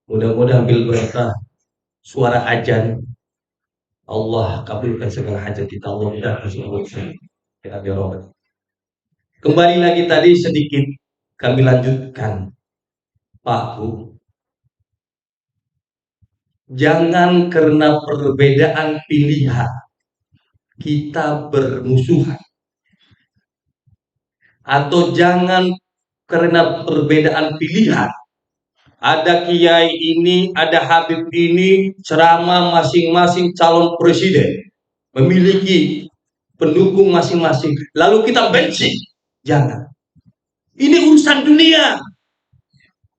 Mudah-mudahan ambil berkah suara ajan. Allah kabulkan segala hajat kita. Allah mudahkan segala urusan kita biar. Kembali lagi tadi sedikit kami lanjutkan, Pak Bu. Jangan karena perbedaan pilihan kita bermusuhan, atau jangan karena perbedaan pilihan ada kiai ini, ada habib ini, ceramah masing-masing calon presiden memiliki pendukung masing-masing, lalu kita benci. Jangan. Ini urusan dunia.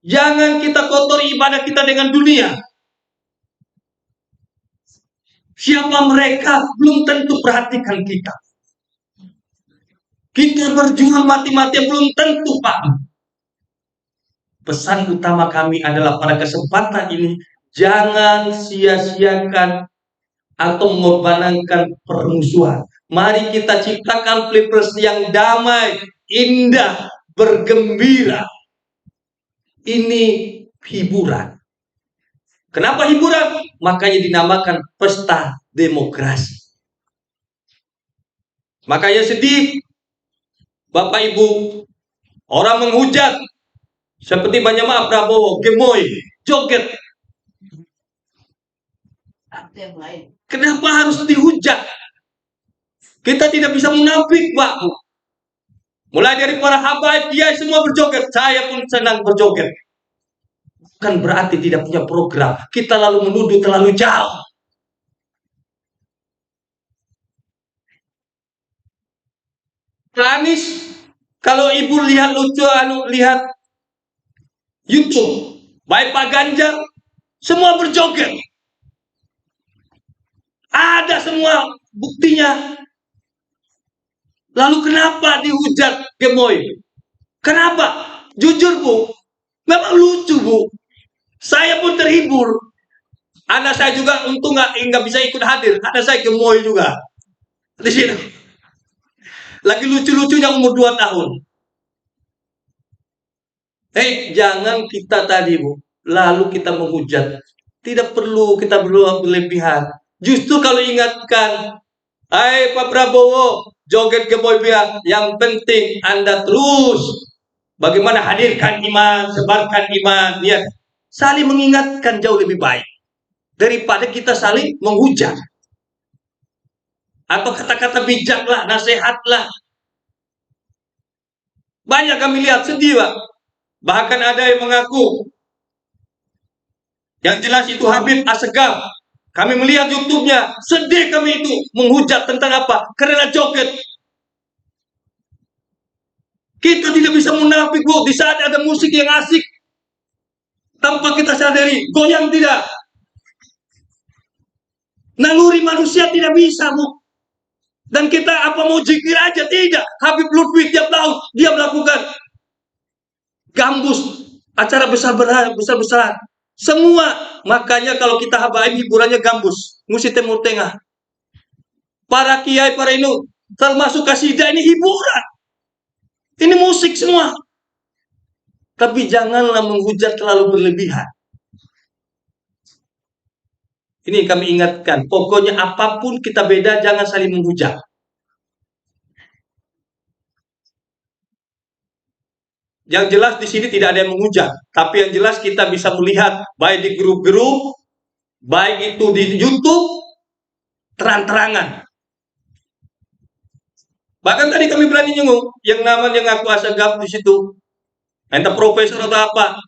Jangan kita kotori ibadah kita dengan dunia. Siapa mereka belum tentu perhatikan kita. Kita berjuang mati-matian belum tentu, Pak. Pesan utama kami adalah pada kesempatan ini, jangan sia-siakan atau mengorbankan permusuhan. Mari kita ciptakan Pilpres yang damai, indah, bergembira. Ini hiburan. Kenapa hiburan? Makanya dinamakan pesta demokrasi. Makanya sedih, Bapak Ibu, orang menghujat seperti banyak maaf Prabowo, gemoy, joget. Kenapa harus dihujat? Kita tidak bisa munafik, Pak. Mulai dari para habaib, dia semua berjoget. Saya pun senang berjoget. Bukan berarti tidak punya program. Kita lalu menuduh terlalu jauh. Anies, kalau ibu lihat lucu, lihat YouTube, baik Pak Ganjar, semua berjoget. Ada semua buktinya. Lalu kenapa dihujat gemoy? Kenapa? Jujur Bu, memang lucu Bu. Saya pun terhibur. Anak saya juga untung nggak bisa ikut hadir. Anak saya gemoy juga di sini. Lagi lucu-lucunya umur 2 tahun. Jangan kita tadi Bu, lalu kita menghujat. Tidak perlu kita berlebihan. Justru kalau ingatkan, hai Pak Prabowo, joget gemoy biar. Yang penting Anda terus bagaimana hadirkan iman, sebarkan iman. Ya, saling mengingatkan jauh lebih baik daripada kita saling menghujat. Atau kata-kata bijaklah, nasihatlah. Banyak kami lihat sedih, Pak. Bahkan ada yang mengaku, yang jelas itu Habib Assegaf. Kami melihat YouTube-nya, sedih kami itu menghujat tentang apa? Karena joget. Kita tidak bisa munafik, Bu. Di saat ada musik yang asik, tanpa kita sadari, goyang tidak. Naluri manusia tidak bisa, Bu. Dan kita apa mau zikir aja? Tidak. Habib Lutfi tiap tahun dia melakukan gambus, acara besar-besaran. Semua. Makanya kalau kita habaib hiburannya gambus, musik Timur Tengah. Para kiai, para ini, termasuk kasidah ini hiburan. Ini musik semua. Tapi janganlah menghujat terlalu berlebihan. Ini kami ingatkan, pokoknya apapun kita beda, jangan saling menghujat. Yang jelas di sini tidak ada yang menghujat, tapi yang jelas kita bisa melihat baik di grup-grup, baik itu di YouTube, terang-terangan. Bahkan tadi kami berani nyenguk yang namanya ngaku Assegaf di situ, entah profesor atau apa,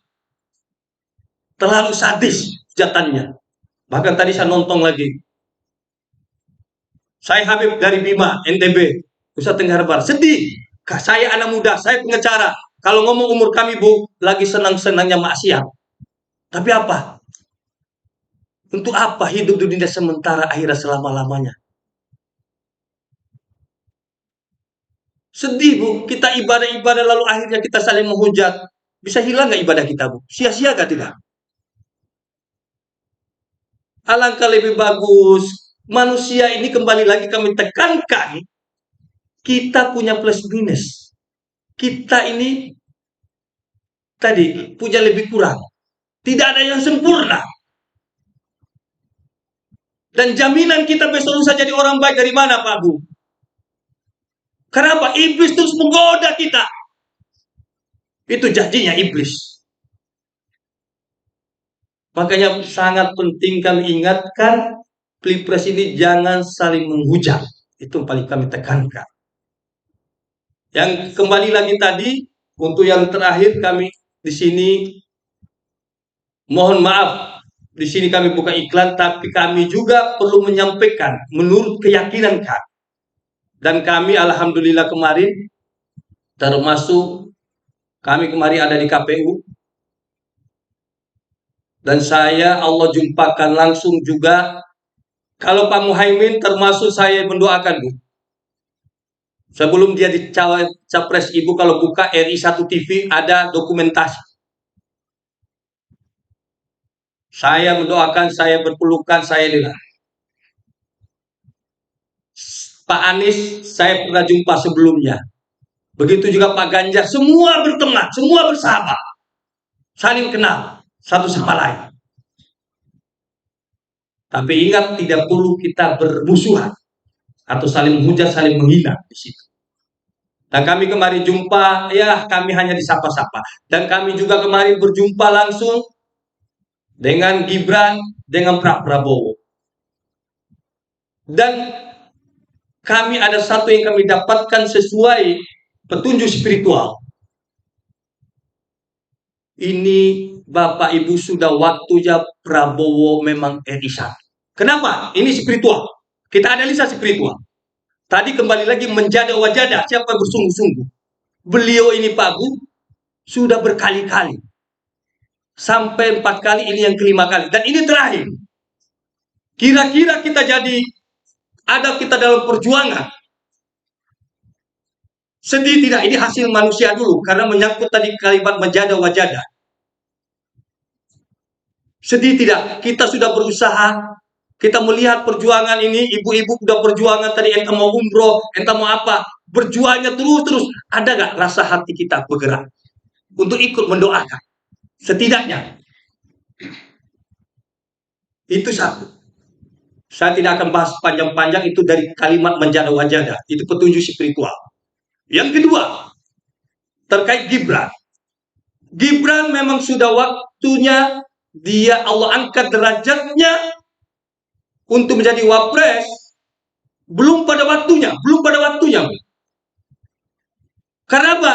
terlalu sadis jatannya. Bahkan tadi saya nonton lagi. Saya Habib dari Bima, NTB, Nusa Tenggara Barat. Sedih. Saya anak muda, saya pengacara. Kalau ngomong umur kami, Bu, lagi senang-senangnya maksiat. Tapi apa? Untuk apa hidup di dunia sementara akhirat selama-lamanya? Sedih, Bu. Kita ibadah-ibadah lalu akhirnya kita saling menghujat. Bisa hilang nggak ibadah kita, Bu? Sia-sia nggak tidak? Alangkah lebih bagus. Manusia ini kembali lagi kami tekankan, kita punya plus minus. Kita ini tadi punya lebih kurang. Tidak ada yang sempurna. Dan jaminan kita besok lusa jadi orang baik dari mana, Pak Bu? Kenapa? Iblis terus menggoda kita. Itu janjinya iblis. Makanya sangat penting kami ingatkan, Pilpres ini jangan saling menghujat. Itu yang paling kami tekankan. Yang kembali lagi tadi, untuk yang terakhir kami di sini mohon maaf, di sini kami bukan iklan, tapi kami juga perlu menyampaikan menurut keyakinan kami. Dan kami alhamdulillah kemarin, termasuk kami kemarin ada di KPU, dan saya Allah jumpakan langsung juga. Kalau Pak Muhaimin termasuk saya mendoakan, Bu. Sebelum dia capres Ibu kalau buka RI1 TV ada dokumentasi. Saya mendoakan, saya berpelukan, saya lihat. Pak Anies saya pernah jumpa sebelumnya. Begitu juga Pak Ganjar, semua berteman, semua bersahabat. Saling kenal satu sama lain. Tapi ingat, tidak perlu kita bermusuhan atau saling menghujat, saling menghina di situ. Dan kami kemarin jumpa, ya kami hanya disapa-sapa. Dan kami juga kemarin berjumpa langsung dengan Gibran, dengan Pak Prabowo. Dan kami ada satu yang kami dapatkan sesuai petunjuk spiritual. Ini Bapak Ibu sudah waktunya Prabowo memang RI1. Kenapa? Ini spiritual. Kita analisa spiritual. Tadi kembali lagi menjadi wajada, siapa yang bersungguh-sungguh. Beliau ini Pak Bu sudah berkali-kali. Sampai 4 kali, ini yang kelima kali. Dan ini terakhir. Kira-kira kita jadi, ada kita dalam perjuangan. Sedih tidak? Ini hasil manusia dulu. Karena menyangkut tadi kalimat menjadi wajada. Sedih tidak? Kita sudah berusaha. Kita melihat perjuangan ini, ibu-ibu sudah perjuangan tadi, entah mau umroh, entah mau apa, berjuangnya terus-terus. Ada gak rasa hati kita bergerak untuk ikut mendoakan? Setidaknya. Itu satu. Saya tidak akan bahas panjang-panjang, itu dari kalimat menjadi wajada. Itu petunjuk spiritual. Yang kedua, terkait Gibran. Gibran memang sudah waktunya dia Allah angkat derajatnya untuk menjadi wapres, belum pada waktunya. Karena apa?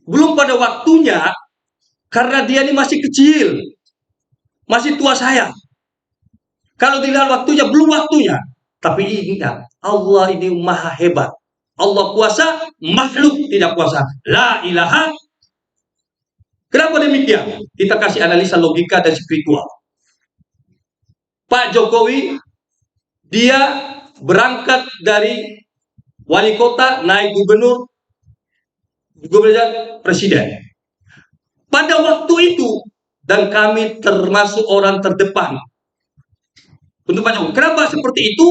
Belum pada waktunya, karena dia ini masih kecil, masih tua saya. Kalau dilihat waktunya, belum waktunya. Tapi ingat, Allah ini maha hebat. Allah kuasa, makhluk tidak kuasa. La ilaha. Kenapa demikian? Kita kasih analisa logika dan spiritual. Pak Jokowi, dia berangkat dari wali kota, naik gubernur, presiden. Pada waktu itu, dan kami termasuk orang terdepan untuk Pak Jokowi. Kenapa seperti itu?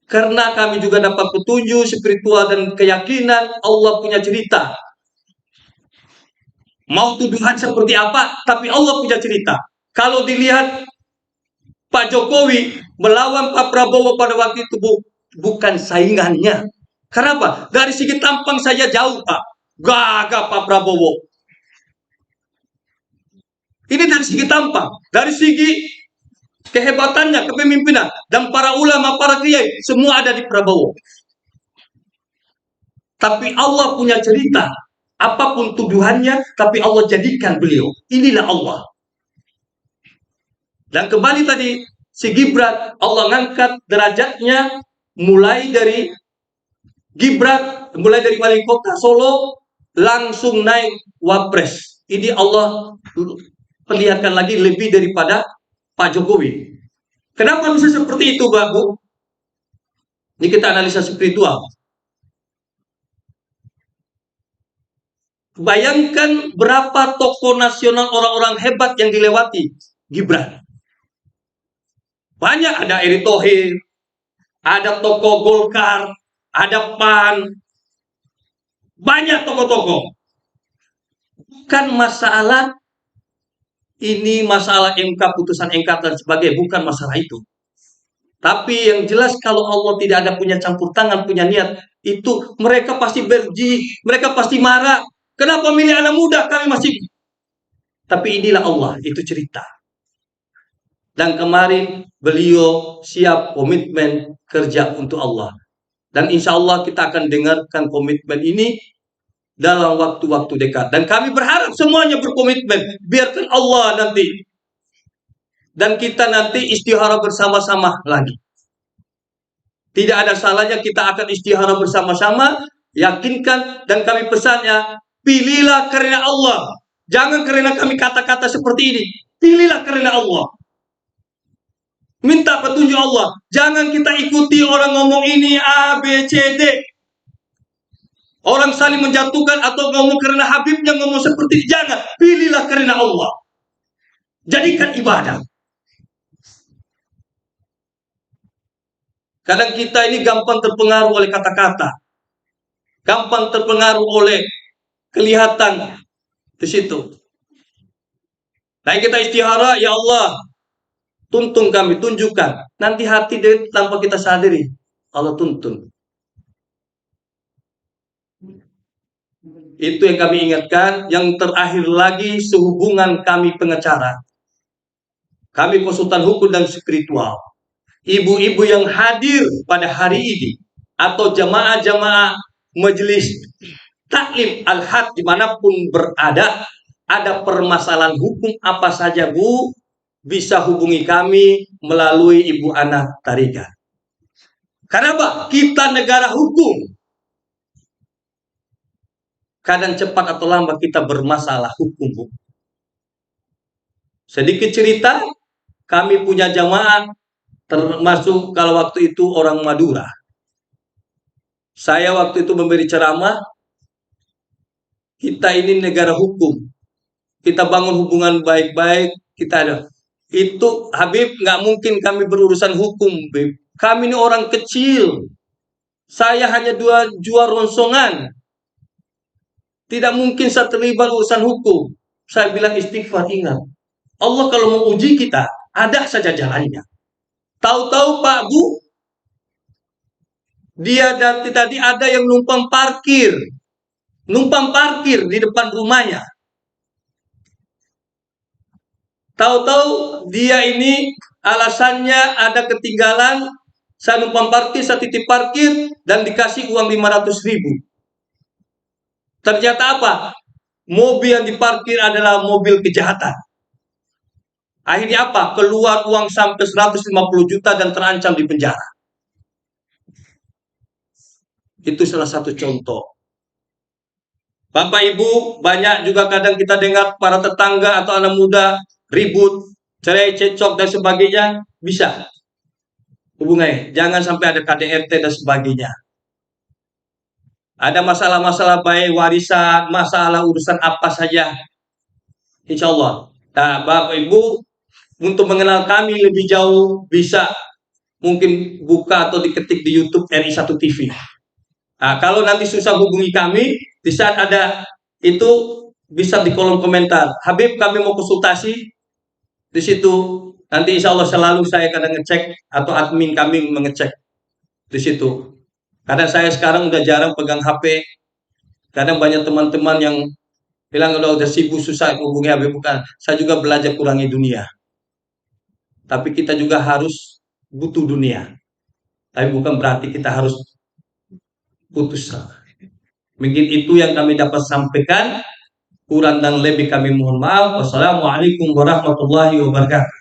Karena kami juga dapat petunjuk spiritual dan keyakinan Allah punya cerita. Mau tuduhan seperti apa, tapi Allah punya cerita. Kalau dilihat Pak Jokowi melawan Pak Prabowo pada waktu itu bukan saingannya. Kenapa? Dari segi tampang saja jauh, Pak. Gagah Pak Prabowo. Ini dari segi tampang, dari segi kehebatannya, kepemimpinan, dan para ulama, para kiai, semua ada di Prabowo. Tapi Allah punya cerita. Apapun tuduhannya, tapi Allah jadikan beliau. Inilah Allah. Dan kembali tadi, si Gibran, Allah ngangkat derajatnya mulai dari Gibran, mulai dari wali kota Solo, langsung naik wapres. Ini Allah perlihatkan lagi lebih daripada Pak Jokowi. Kenapa bisa seperti itu, Mbak Bu? Ini kita analisa spiritual. Bayangkan berapa tokoh nasional, orang-orang hebat yang dilewati Gibran. Banyak, ada Erick Thohir, ada tokoh Golkar, ada PAN, banyak tokoh-tokoh. Bukan masalah ini masalah MK, putusan MK dan sebagainya, bukan masalah itu. Tapi yang jelas kalau Allah tidak ada punya campur tangan, punya niat, itu mereka pasti berji, mereka pasti marah. Kenapa milih anak muda? Kami masih. Tapi inilah Allah, itu cerita. Dan kemarin beliau siap komitmen kerja untuk Allah. Dan insya Allah kita akan dengarkan komitmen ini dalam waktu-waktu dekat. Dan kami berharap semuanya berkomitmen. Biarkan Allah nanti. Dan kita nanti istihara bersama-sama lagi. Tidak ada salahnya kita akan istihara bersama-sama. Yakinkan dan kami pesannya, pilihlah karena Allah. Jangan karena kami kata-kata seperti ini. Pilihlah karena Allah. Minta petunjuk Allah. Jangan kita ikuti orang ngomong ini A, B, C, D. Orang saling menjatuhkan atau ngomong karena Habibnya ngomong seperti ini. Jangan. Pilihlah karena Allah. Jadikan ibadah. Kadang kita ini gampang terpengaruh oleh kata-kata. Gampang terpengaruh oleh kelihatan di situ. Nah, kita istihara, ya Allah, tuntun kami, tunjukkan. Nanti hati dari tanpa kita sadari, Allah tuntun. Itu yang kami ingatkan. Yang terakhir lagi, sehubungan kami pengacara. Kami konsultan hukum dan spiritual. Ibu-ibu yang hadir pada hari ini, atau jamaah-jamaah majelis taklim al-had dimanapun berada, ada permasalahan hukum apa saja Bu, bisa hubungi kami melalui Ibu Ana Tarigan. Karena apa? Kita negara hukum. Kadang cepat atau lambat kita bermasalah hukum Bu. Sedikit cerita, kami punya jamaah, termasuk kalau waktu itu orang Madura. Saya waktu itu memberi ceramah, kita ini negara hukum. Kita bangun hubungan baik-baik, kita ada. Itu Habib, nggak mungkin kami berurusan hukum, Habib. Kami ini orang kecil. Saya hanya jual rongsongan. Tidak mungkin saya terlibat urusan hukum. Saya bilang istighfar, ingat. Allah kalau mau uji kita, ada saja jalannya. Tahu-tahu Pak Bu, dia tadi ada yang numpang parkir di depan rumahnya. Tahu-tahu dia ini alasannya ada ketinggalan, saya numpang parkir, saya titip parkir, dan dikasih uang 500.000. Ternyata apa? Mobil yang diparkir adalah mobil kejahatan. Akhirnya apa? Keluar uang sampai 150 juta dan terancam di penjara. Itu salah satu contoh. Bapak Ibu, banyak juga kadang kita dengar para tetangga atau anak muda ribut, cerai, cecok dan sebagainya, bisa hubungi. Jangan sampai ada KDRT dan sebagainya. Ada masalah-masalah baik warisan, masalah urusan apa saja, insya Allah. Nah, Bapak Ibu, untuk mengenal kami lebih jauh, bisa mungkin buka atau diketik di YouTube RI1 TV. Nah, kalau nanti susah hubungi kami, di saat ada itu bisa di kolom komentar. Habib, kami mau konsultasi di situ. Nanti insya Allah selalu saya kadang ngecek atau admin kami mengecek di situ. Karena saya sekarang udah jarang pegang HP. Kadang banyak teman-teman yang bilang udah sibuk susah hubungi Habib. Bukan, saya juga belajar kurangi dunia. Tapi kita juga harus butuh dunia. Tapi bukan berarti kita harus putus. Mungkin itu yang kami dapat sampaikan. Kurang dan lebih kami mohon maaf. Wassalamualaikum warahmatullahi wabarakatuh.